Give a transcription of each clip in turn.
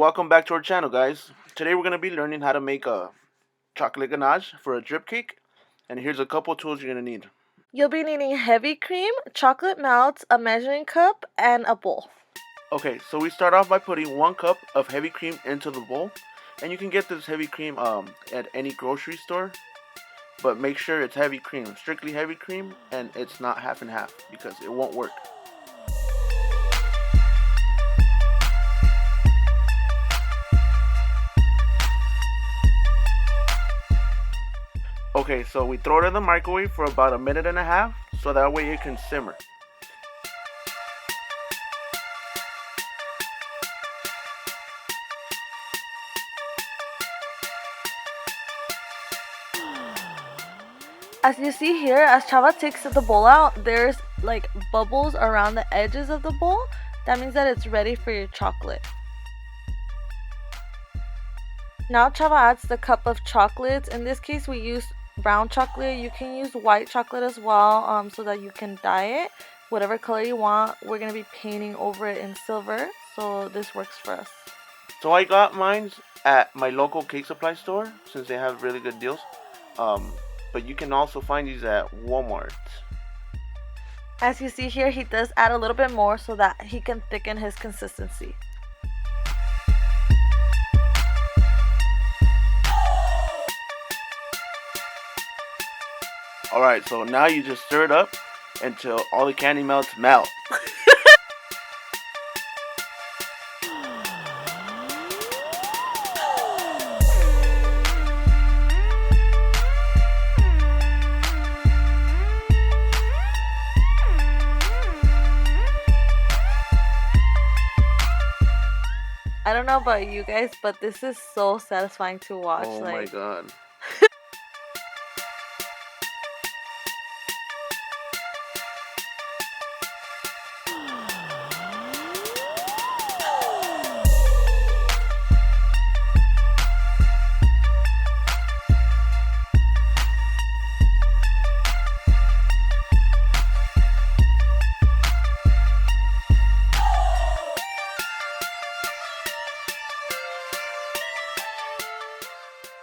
welcome back to our channel, guys. Today we're going to be learning how to make a chocolate ganache for a drip cake. And here's a couple tools you're going to need. You'll be needing heavy cream, chocolate melts, a measuring cup, and a bowl. Okay, so we start off by putting 1 cup of heavy cream into the bowl. And you can get this heavy cream at any grocery store. But make sure it's heavy cream, strictly heavy cream, and it's not half and half because it won't work. Okay, so we throw it in the microwave for about 1.5 minutes so that way it can simmer. As you see here, as Chava takes the bowl out, there's like bubbles around the edges of the bowl. That means that it's ready for your chocolate. Now Chava adds the cup of chocolates. In this case, we use brown chocolate. You can use white chocolate as well, so that you can dye it whatever color you want. We're going to be painting over it in silver, so this works for us. So I got mine at my local cake supply store since they have really good deals. But you can also find these at Walmart. As you see here, he does add a little bit more so that he can thicken his consistency. Alright, so now you just stir it up until all the candy melts melt. I don't know about you guys, but this is so satisfying to watch. Oh my god.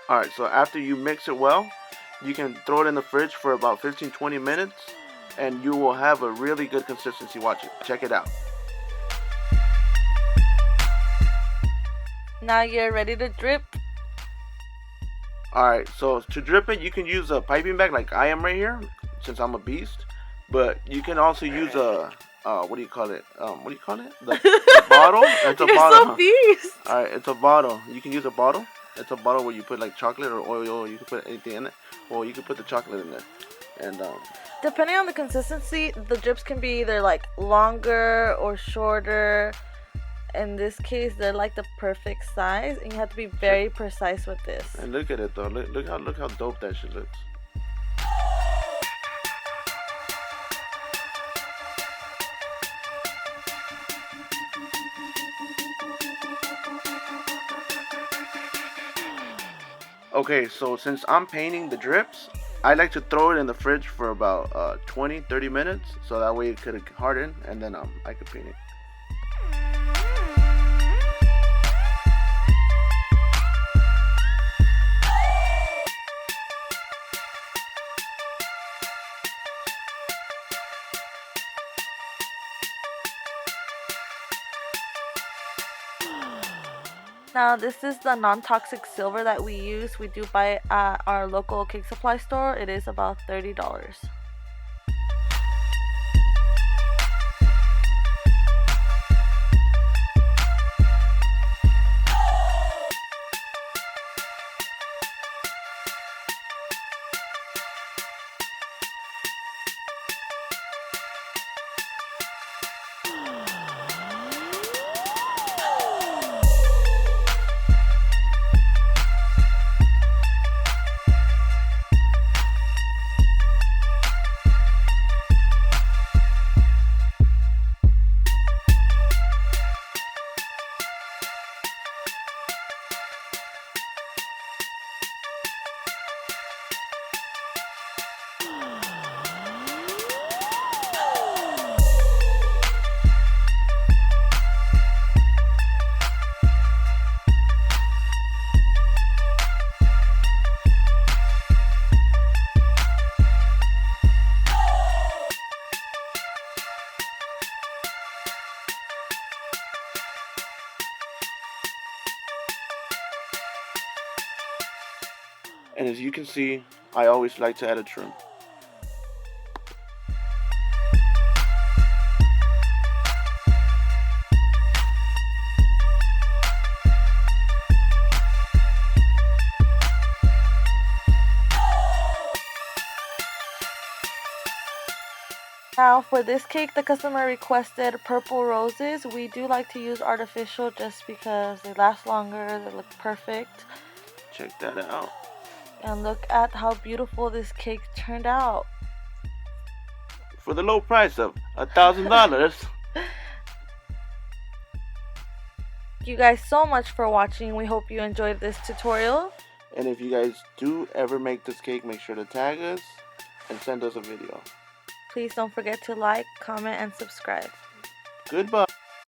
Alright, so after you mix it well, you can throw it in the fridge for about 15-20 minutes and you will have a really good consistency. Watch it. Check it out. Now you're ready to drip. Alright, so to drip it, you can use a piping bag like I am right here, since I'm a beast. But you can also use a, what do you call it? The bottle? It's a You're bottle. so beast. Alright, it's a bottle. You can use a bottle. It's a bottle where you put like chocolate or oil, or you can put anything in it. Or you can put the chocolate in there. And depending on the consistency, the drips can be either like longer or shorter. In this case, they're like the perfect size, and you have to be very precise with this. And look at it though. Look how dope that shit looks. Okay, so since I'm painting the drips, I like to throw it in the fridge for about 20-30 minutes, so that way it could harden, and then I could paint it. Now this is the non-toxic silver that we use. We do buy it at our local cake supply store. It is about $30. And as you can see, I always like to add a trim. Now for this cake, the customer requested purple roses. We do like to use artificial just because they last longer, they look perfect. Check that out. And look at how beautiful this cake turned out. For the low price of $1,000. Thank you guys so much for watching. We hope you enjoyed this tutorial. And if you guys do ever make this cake, make sure to tag us and send us a video. Please don't forget to like, comment, and subscribe. Goodbye.